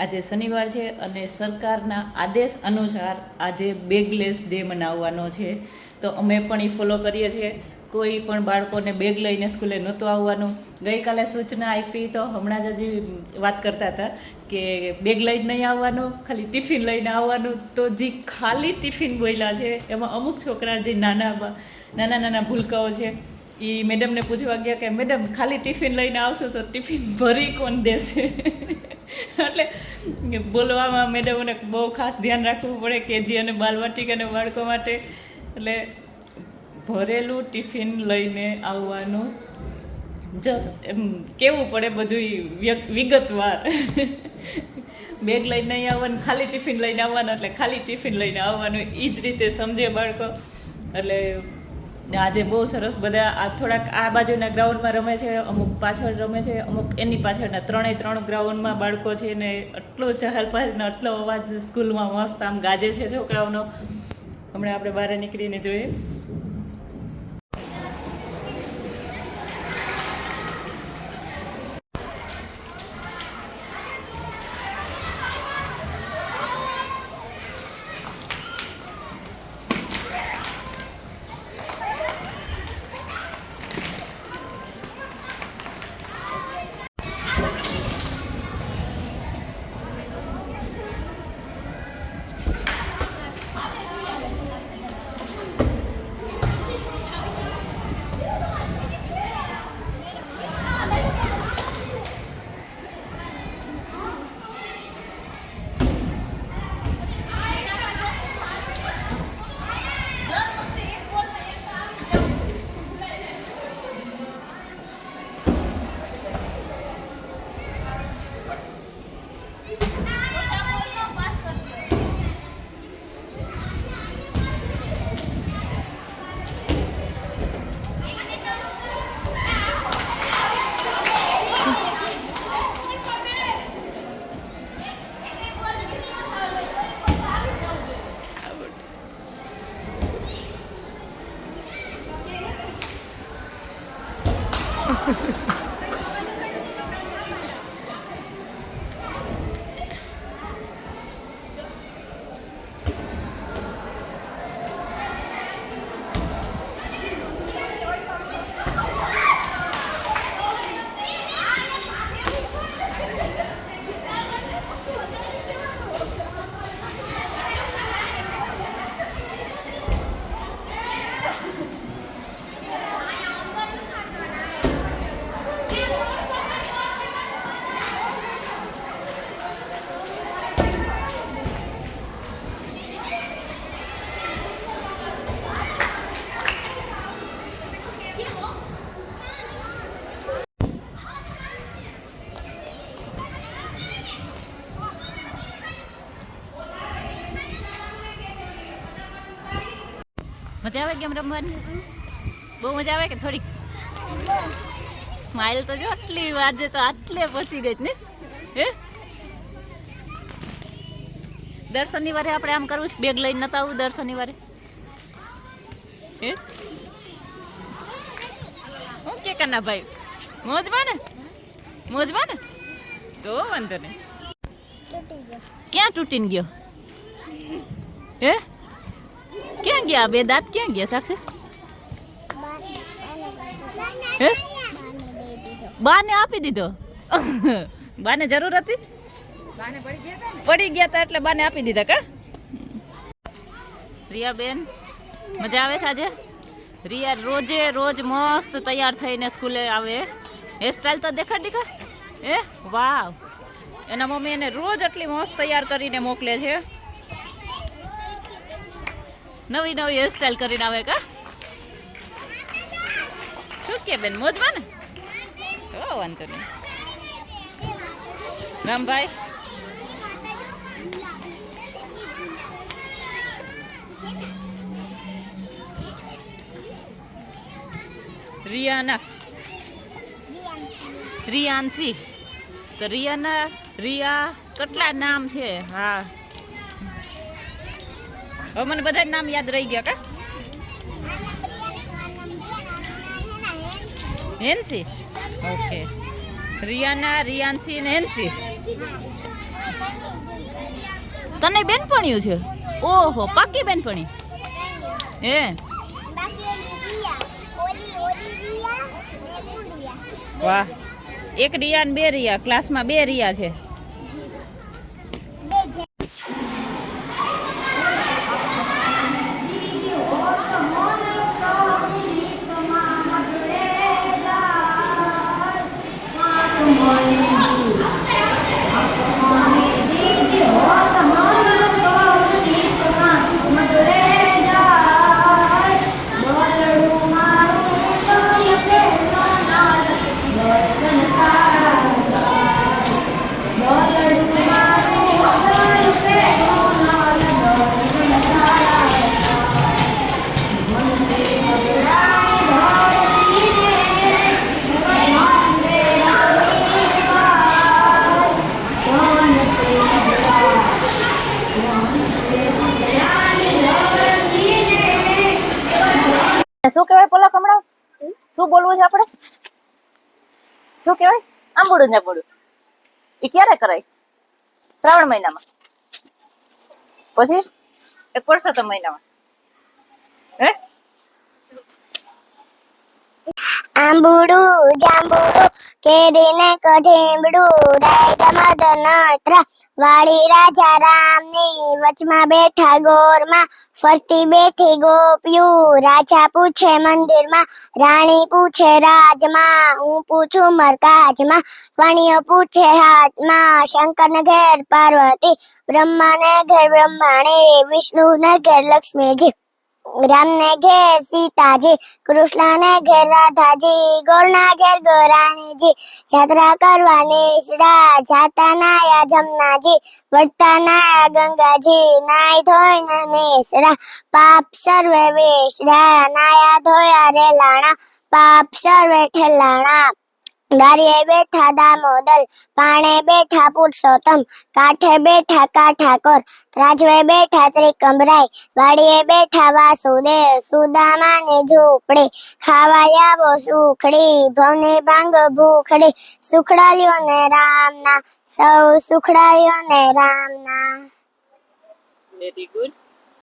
આજે શનિવાર છે અને સરકારના આદેશ અનુસાર આજે બેગલેસ ડે મનાવવાનો છે. તો અમે પણ એ ફોલો કરીએ છીએ. કોઈ પણ બાળકોને બેગ લઈને સ્કૂલે નહોતું આવવાનું. ગઈકાલે સૂચના આપી તો હમણાં જ હજી વાત કરતા હતા કે બેગ લઈને નહીં આવવાનું, ખાલી ટિફિન લઈને આવવાનું. તો જે ખાલી ટિફિન બોલ્યા છે એમાં અમુક છોકરા જે નાના ભૂલકાઓ છે એ મેડમને પૂછવા ગયા કે મેડમ ખાલી ટિફિન લઈને આવશું તો ટિફિન ભરી કોણ દેશે? એટલે બોલવામાં મેડમોને બહુ ખાસ ધ્યાન રાખવું પડે કેજી અને બાલવાટિકાના બાળકો માટે. એટલે ભરેલું ટિફિન લઈને આવવાનું જ એમ કહેવું પડે બધું વિગતવાર. બેગ લઈને નહીં આવવાનું, ખાલી ટિફિન લઈને આવવાનું, એટલે ખાલી ટિફિન લઈને આવવાનું એ જ રીતે સમજે બાળકો. એટલે આજે બહુ સરસ બધા આ થોડાક આ બાજુના ગ્રાઉન્ડમાં રમે છે, અમુક પાછળ રમે છે, અમુક એની પાછળના 3 ગ્રાઉન્ડમાં બાળકો છે ને એટલો ચહલ પહલ ને એટલો અવાજ સ્કૂલમાં મસ્ત આમ ગાજે છે છોકરાઓનો. હમણાં આપણે બહાર નીકળીને જોઈએ. મજા આવે ગેમ રમવાની? બહુ મજા આવે કે થોડીક? સ્માઇલ તો જો આટલી વાજે તો આટલે પહોંચી ગઈ ને. હે દર શનિવારે આપણે આમ કરવું છે, બેગ લઈને નતા આવું દર શનિવારે? હે હું કે કના ભાઈ મોજમાં ને તો વાંધો નહીં. ક્યાં તૂટીને ગયો? હે ક્યાં ગયા? બે દાંત ક્યાં ગયા સાક્ષી? હે બાને આપી દીધો? બાને જરૂર હતી? પડી ગયા હતા એટલે બાને આપી દીધા કા? રિયા બેન મજા આવે છે આજે? રિયા રોજ મસ્ત તૈયાર થઈને સ્કૂલે આવે. હેરસ્ટાઈલ તો દેખાડ દીકા. હે વાવ, એના મમ્મી એને રોજ આટલી મસ્ત તૈયાર કરીને મોકલે છે. નવી હેરસ્ટાઈલ કરીને આવે કા? શું કે બેન મોજમાં ને? ઓ વાંધો નહીં. રામભાઈ રિયાન્સી તો રિયા કેટલા નામ છે? હા હવે મને બધા નામ યાદ રહી ગયા કા? Hansie, okay. રિયાના, રિયાન્સી ને હેન્સી. તને બેનપણીયું છે? ઓહો, પાકી બેનપણી હે? વાહ, એક રિયા ને બે રિયા, ક્લાસમાં બે રિયા છે. શું કહેવાય પોલા કમળા? શું બોલવું છે આપણે? શું કહેવાય? આંબોડું ને બોડું એ ક્યારે કરાય? શ્રાવણ મહિનામાં, પછી એક પુરુષોત્તમ મહિનામાં. હે? આંબુડું જાંબુડું કેરીને કઢીમડું ડાયરા મદનત્ર વાળી રાજા રામની વચમાં બેઠા ગોરમાં ફરતી બેઠી ગોપિયું. રાજા પૂછે મંદિરમાં, રાણી પૂછે રાજમાં, હું પૂછું મરકાજમાં, વાણીઓ પૂછે હાટમાં. શંકર ને ઘેર પાર્વતી, બ્રહ્મા ને ઘેર બ્રહ્માણી, વિષ્ણુ ને ઘેર લક્ષ્મીજી, રામ ને ઘેર સીતાજી, કૃષ્ણ ને ઘેર રાધાજી, ગોળના ઘેર ગોરાણીજી. જાત્રા કરવાની જાતા નાયા જમનાજી, વળતા નાયા ગંગાજી, નાઈ ધોઈને નેસડા પાપ સર્વે વેસડા, નાયા ધોયા રે લાણા પાપ સર્વે ઠેલાણા. દારીએ બેઠા દામોદલ, પાણે બેઠા પુરુષોત્તમ, કાંઠે બેઠા કાઠાકોર, રાજવે બેઠા ત્રિકમરાય, વાડીએ બેઠા વાસુદેવ, સુદામાની ઝૂંપડી, ખાવા આવો સુખડી, ભવની ભાંગ ભૂખડી, સુખડાલીઓ ને રામના, સૌ સુખડાલીઓ ને રામના. Very good.